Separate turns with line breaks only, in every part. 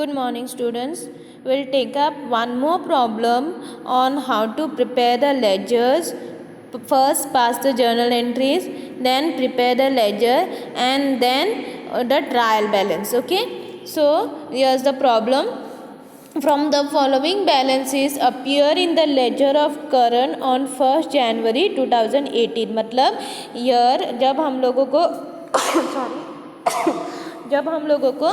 Good morning, students. We'll take up one more problem on how to prepare the ledgers. First, pass the journal entries, then prepare the ledger, and then the trial balance. Okay. So here's the problem. From the following balances appear in the ledger of Karan on 1st January 2018. मतलब year जब हम लोगों को जब हम लोगों को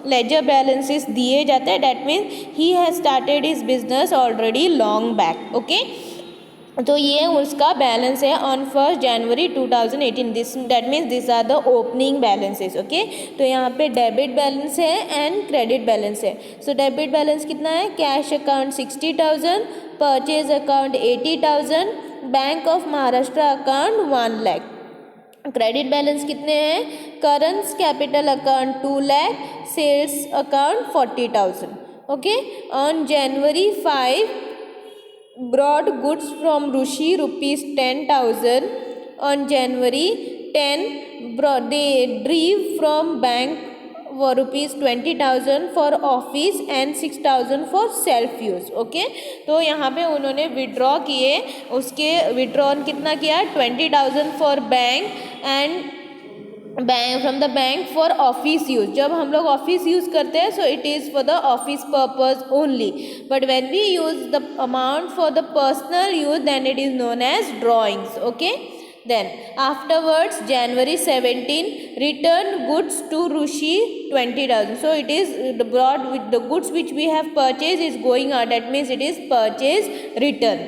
laser balances दिए जाते हैं, that means he has started his business already long back. Okay, तो ये उसका बैलेंस है on 1st January 2018. This that means this are the opening balances. Okay, तो यहाँ पे डेबिट बैलेंस है एंड क्रेडिट बैलेंस है. सो डेबिट बैलेंस कितना है? Cash account 60,000, purchase account 80,000, bank of Maharashtra account 1 lakh. Credit balance कितने हैं? Current capital account 2 lakh, sales account 40,000. Okay, on January 5 brought goods from Rushi rupees 10,000. On January 10 they drew from bank for rupees 20,000 for office and 6,000 for self use. Okay, तो यहाँ पे उन्होंने withdraw किए. उसके withdrawn कितना किया? 20,000 for bank and bank from the bank for office use. जब हम लोग ऑफिस यूज करते हैं so it is for the office purpose only, but when we use the amount for the personal use then it is known as drawings. Okay, then afterwards January 17 return goods to Rushi 20,000. so it is the brought with the goods which we have purchased is going out, that means it is purchase return.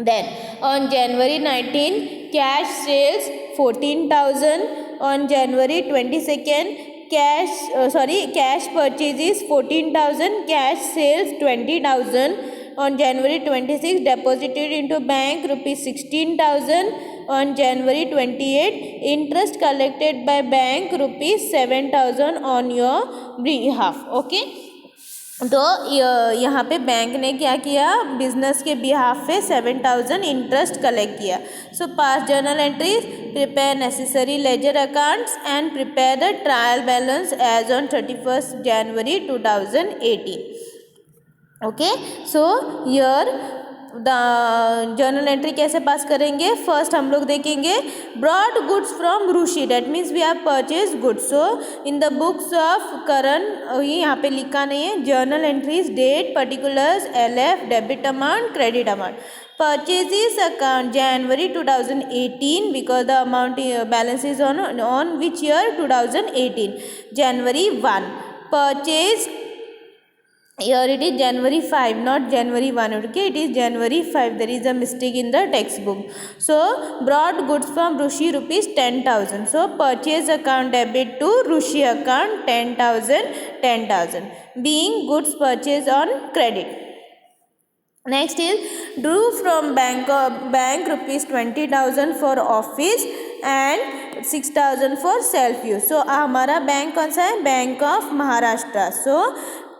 Then on January 19 cash sales 14,000. on January 22nd cash purchases 14,000, cash sales 20,000. on January 26 deposited into bank rupees 16,000. on January 28 interest collected by bank rupees 7,000 on your behalf. Okay, तो यहाँ पे bank ने क्या किया? Business के behalf पे 7,000 interest collect किया. So pass journal entries, prepare necessary ledger accounts and prepare the trial balance as on 31st January 2018. Okay, so here the journal entry कैसे पास करेंगे? फर्स्ट हम लोग देखेंगे brought goods from Rushi, that means we have purchase goods. So in the books of Karan, ये यहाँ पे लिखा नहीं है. Journal entries, date, particulars, LF, debit amount, credit amount. Purchases account January 2018 because the amount balance is on which year? 2018. January 1 purchase. Here it is January 5, not January 1. Okay, it is January 5. There is a mistake in the textbook. So brought goods from Rushi rupees 10,000. So purchase account debit to Rushi account 10,000, 10,000. Being goods purchased on credit. Next is drew from bank rupees 20,000 for office and 6,000 for self use. So हमारा bank कौन सा है? Bank of Maharashtra. So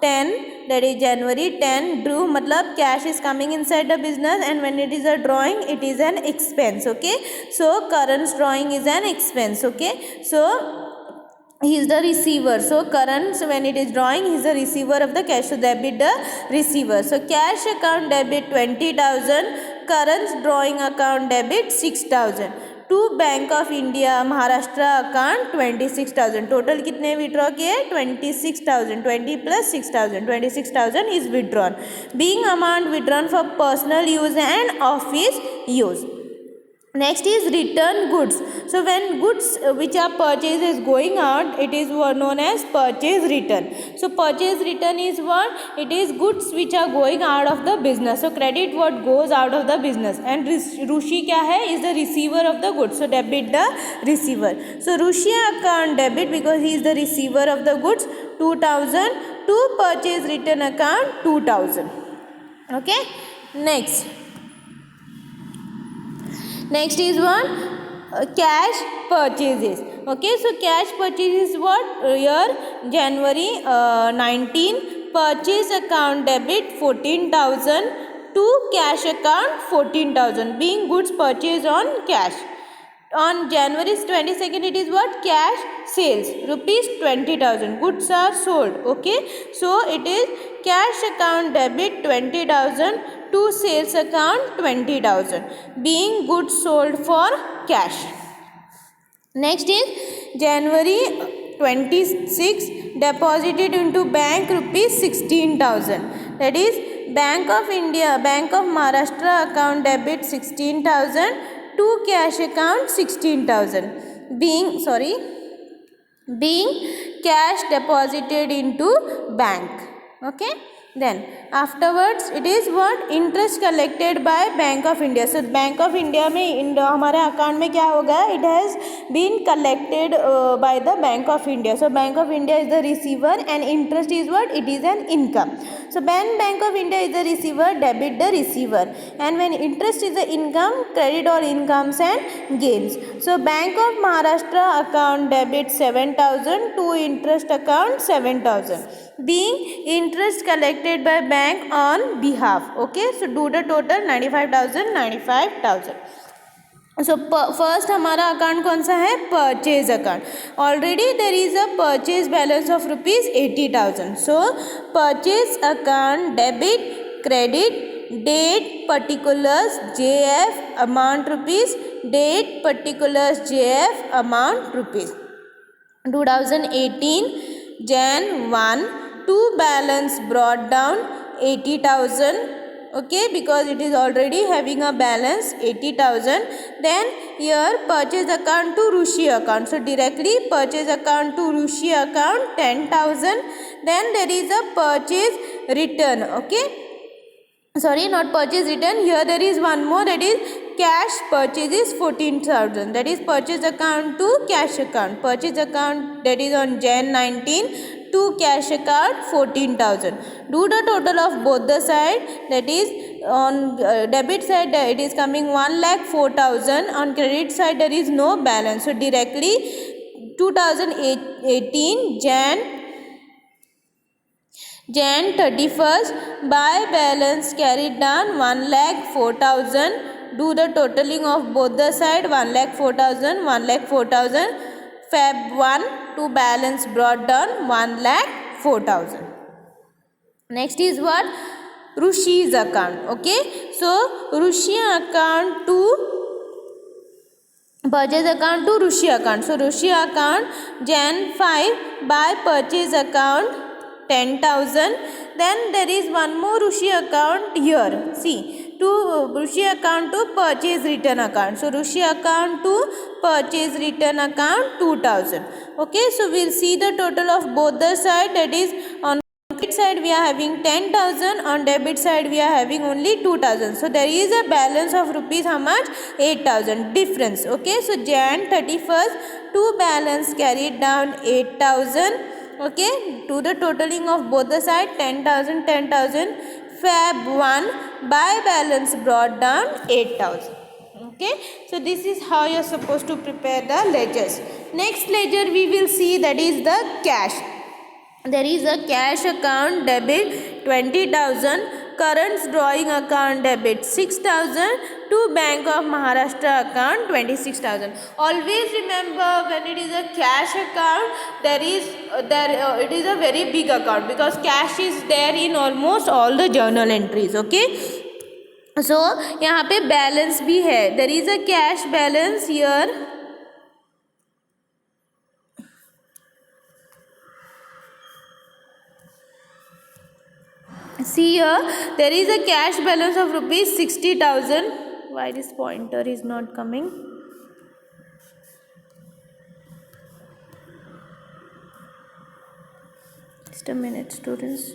10, that is January 10 drew, मतलब cash is coming inside the business and when it is a drawing it is an expense. Okay, so Karan's drawing is an expense. Okay, so he is the receiver. So Karan's, when it is drawing, he is the receiver of the cash, so debit the receiver. So cash account debit 20,000, Karan's drawing account debit 6,000. To bank of India Maharashtra account 26,000. Total कितने withdraw किए? 26,000. 20 plus 6,000, 26,000 is withdrawn. Being amount withdrawn for personal use and office use. Next is return goods. So when goods which are purchased is going out, it is known as purchase return. So purchase return is what? It is goods which are going out of the business. So credit what goes out of the business and Rushi क्या है? Is the receiver of the goods. So debit the receiver. So Rushi account debit because he is the receiver of the goods 2,000. To purchase return account 2,000. Okay, next is one cash purchases. Okay, so cash purchases what? Here January 19 purchase account debit 14,000 to cash account 14,000, being goods purchased on cash. On January 22nd, it is what? Cash sales, rupees 20,000. Goods are sold. Okay, so it is cash account debit 20,000 to sales account 20,000, being goods sold for cash. Next is January 26, deposited into bank rupees 16,000. That is Bank of India, Bank of Maharashtra account debit 16,000 to cash account 16,000, being cash deposited into bank. Okay, then afterwards it is what? Interest collected by Bank of India. So Bank of India में हमारे account में क्या होगा? It has been collected by the Bank of India. So Bank of India is the receiver and interest is what? It is an income. So when Bank of India is the receiver, debit the receiver, and when interest is the income, credit all incomes and gains. So Bank of Maharashtra account debit 7,000 to interest account 7,000, being interest collected by bank on behalf. Okay, so do the total 95,000. So first हमारा account कौन सा है? Purchase account. Already there is a purchase balance of rupees 80,000. So purchase account debit credit date particulars JF amount rupees, date particulars JF amount rupees. 2018 Jan 1 to balance brought down 80,000. Okay, because it is already having a balance 80,000. Then here purchase account to Rushi account. So directly purchase account to Rushi account 10,000. Then there is a purchase return. Okay, sorry, not purchase return. Here there is one more, that is cash purchase is 14,000. That is purchase account to cash account. Purchase account, that is on Jan 19 to cash account 14,000. Do the total of both the side. That is on debit side it is coming 1,04,000. On credit side there is no balance. So directly 2018 Jan 31st, by balance carried down 1,04,000. Do the totaling of both the side. 1,04,000. Feb 1 to balance brought down 1,04,000. Next is what? Rushi's account. Okay, so Rushi account to purchase account to Rushi account. So Rushi account Jan 5 by purchase account 10,000. Then there is one more Rushi account here. See, to Rushi account to purchase return account. So Rushi account to purchase return account 2,000. Okay, so we'll see the total of both the side. That is on credit side we are having 10,000, on debit side we are having only 2,000. So there is a balance of rupees how much? 8,000 difference. Okay, so Jan 31st to balance carried down 8,000. Okay, do the totaling of both the side. 10,000. Feb 1 by balance brought down 8,000. Okay, so this is how you are supposed to prepare the ledgers. Next ledger we will see, that is the cash. There is a cash account debit 20,000, current drawing account debit 6,000 to Bank of Maharashtra account 26,000. Always remember, when it is a cash account, it is a very big account, because cash is there in almost all the journal entries. Okay, so यहाँ पे balance भी है. There is a cash balance here. See here, there is a cash balance of rupees 60,000. Why this pointer is not coming? Just a minute, students.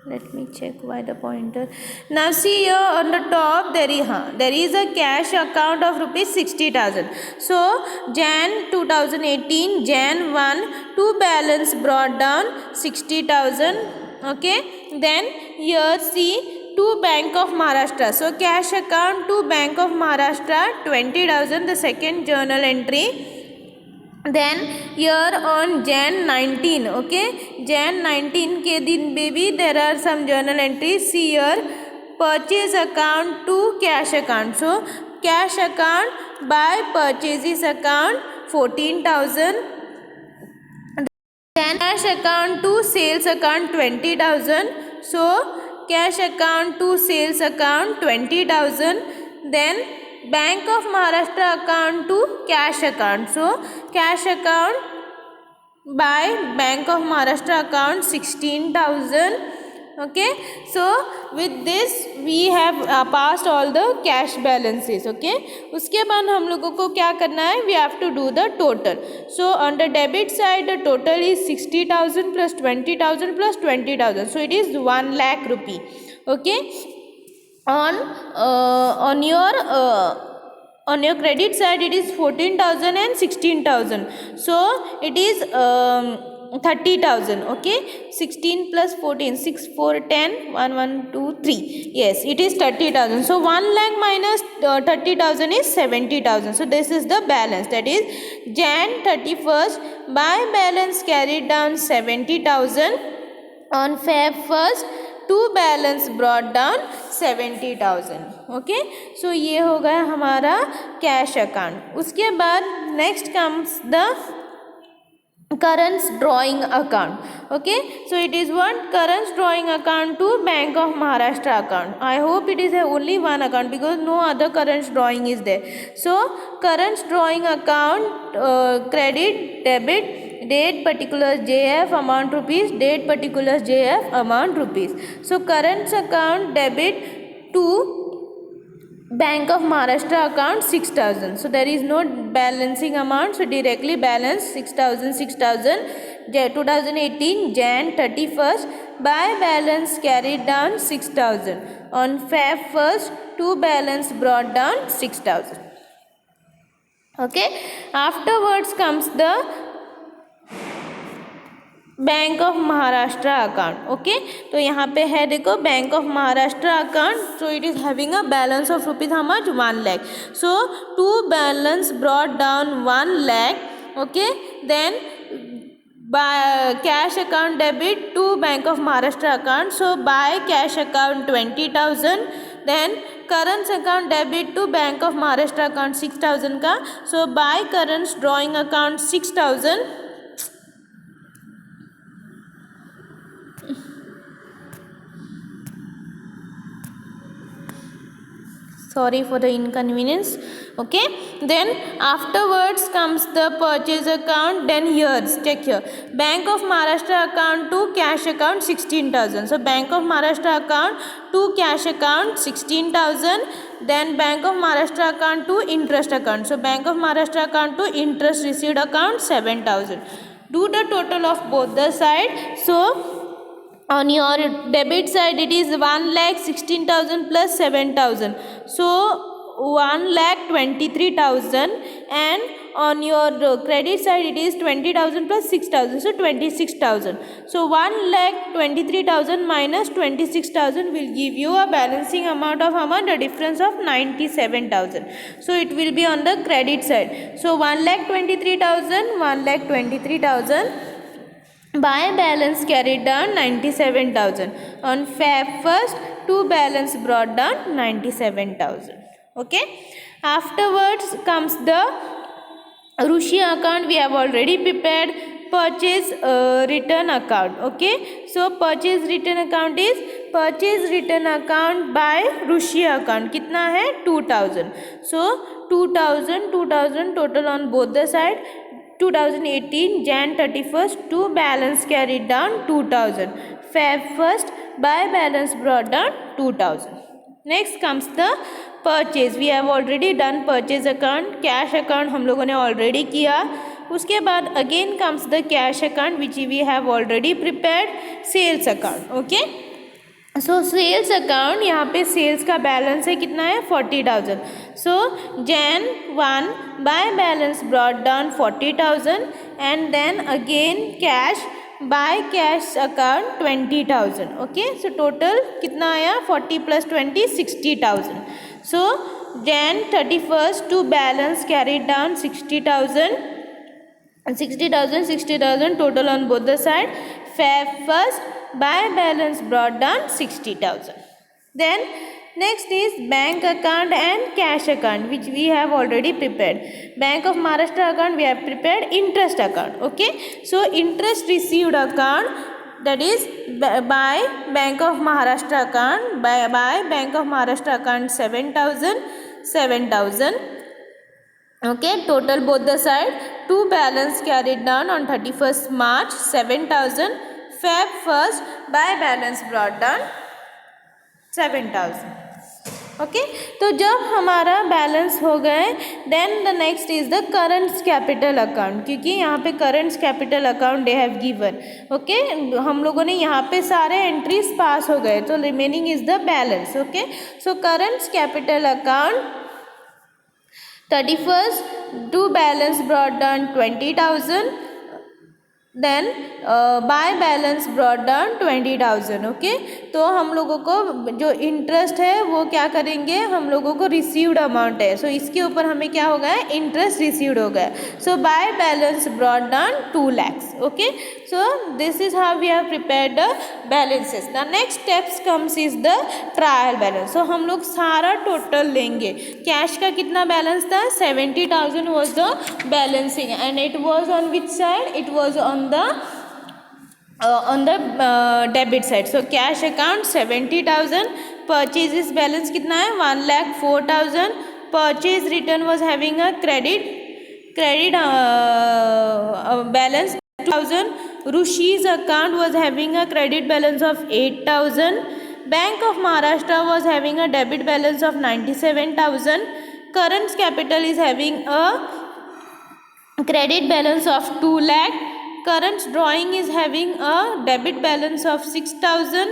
Let me check why the pointer. Now see here on the top there is a cash account of rupees 60,000. So Jan 2018 Jan 1 to balance brought down 60,000. Okay, then here see to Bank of Maharashtra. So cash account to Bank of Maharashtra 20,000, the second journal entry. Then here on Jan 19, okay, Jan 19 के दिन baby there are some journal entries. See here, purchase account to cash account. So cash account by purchases account 14,000. Then cash account to sales account 20,000. So cash account to sales account 20,000. Then Bank of Maharashtra account to cash account. So cash account by Bank of Maharashtra account 16,000. Okay, so with this we have passed all the cash balances. Okay, उसके बाद हम लोगों को क्या करना है, we have to do the total. So on the debit side the total is 60,000 plus 20,000 plus 20,000, so it is 1 lakh rupee. Okay, on your credit side it is 14,000 and 16,000, so it is 30,000. Okay, 16 plus 14, 6 4 10 1 1 2 3, yes, it is 30,000. So 1 lakh minus 30,000 is 70,000. So this is the balance, that is Jan 31st by balance carried down 70,000, on Feb 1st to balance brought down 70,000. Okay, सो ये हो गया हमारा cash account. उसके बाद next comes the current drawing account. Okay, so it is one current drawing account to Bank of Maharashtra account. I hope it is only one account because no other current drawing is there. So current drawing account, credit, debit, date particulars JF amount rupees, date particulars JF amount rupees. So current account debit to Bank of Maharashtra account 6,000. So there is no balancing amount, so directly balance 6,000 2018 Jan 31st by balance carried down 6,000, on Feb 1st to balance brought down 6,000. Okay, afterwards comes the bank of Maharashtra account. Okay, तो यहाँ पे है देखो bank of Maharashtra account. So it is having a balance of rupees how much 1 lakh. So to balance brought down 1 lakh. Okay, then by cash account debit to Bank of Maharashtra account. So by cash account 20,000. Then current account debit to Bank of Maharashtra account 6,000 का. So by current drawing account 6,000. Sorry for the inconvenience. Okay, then afterwards comes the purchase account. Then here check here, Bank of Maharashtra account to cash account 16,000. So Bank of Maharashtra account to cash account 16,000. Then Bank of Maharashtra account to interest account. So Bank of Maharashtra account to interest received account 7,000. Do the total of both the side. So on your debit side it is 1,16,000 plus 7,000, so 1,23,000, and on your credit side it is 20,000 plus 6,000, so 26,000. So 1,23,000 minus 26,000 will give you a balancing amount of how much? The difference of 97,000. So it will be on the credit side. So 1,23,000 by balance carried down 97,000, on Feb 1st to balance brought down 97,000. Okay, afterwards comes the Rushi account. We have already prepared purchase return account. Okay, so purchase return account is purchase return account by Rushi account. कितना है 2,000. So 2,000 total on both the side. 2018 Jan 31st to balance carried down 2,000. Feb 1st by balance brought down 2,000. Next comes the purchase. We have already done purchase account. Cash account हम लोगों ने already किया. उसके बाद again comes the cash account which we have already prepared. Sales account. Okay. So sales account, यहाँ पे sales का balance है कितना है 40,000. सो Jan 1 by balance brought down 40,000, and then again cash by cash account 20,000. Okay, so total कितना आया 40 plus 20 60,000. So Jan 31st to balance carried down 60,000 total on both the side. Feb 1st by balance brought down 60,000. Then Next is bank account and cash account, which we have already prepared. Bank of Maharashtra account we have prepared, interest account. Okay, so interest received account, that is by Bank of Maharashtra account, by Bank of Maharashtra account 7,000. Okay, total both the side. To balance carried down on 31st March 7,000. Feb 1st by balance brought down 7,000. Okay, तो जब हमारा balance हो गए, then the next is the current capital account, क्योंकि यहाँ पे current capital account they have given. Okay, हम लोगों ने यहाँ पे सारे एंट्रीज पास हो गए, तो remaining is the balance. Okay, so current capital account 31st to balance brought down 20,000. Then by balance brought down 20,000. Okay, तो हम लोगों को जो इंटरेस्ट है वो क्या करेंगे, हम लोगों को रिसीव्ड अमाउंट है, सो इसके ऊपर हमें क्या हो गया, इंटरेस्ट रिसीव्ड हो गया. So by balance brought down 2 lakhs. Okay, so this is how we have prepared the balances. The next steps comes is the trial balance. So हम लोग सारा टोटल लेंगे. कैश का कितना बैलेंस था, 70,000 was the balancing, and it was on which side, it was on the debit side. So cash account 70,000, purchases balance कितना है, 1,04,000. purchase return was having a credit balance 2,000. Rushi's account was having a credit balance of 8,000. Bank of Maharashtra was having a debit balance of 97,000. current capital is having a credit balance of 2 lakh. current drawing is having a debit balance of 6,000.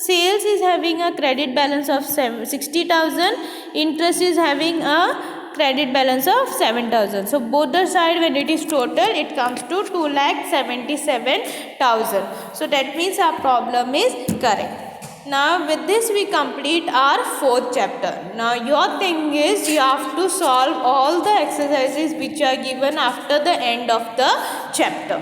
sales is having a credit balance of 60,000. interest is having a credit balance of 7,000. so both the side when it is total, it comes to 2,77,000. so that means our problem is correct. Now with this we complete our 4th chapter. Now your thing is you have to solve all the exercises which are given after the end of the chapter.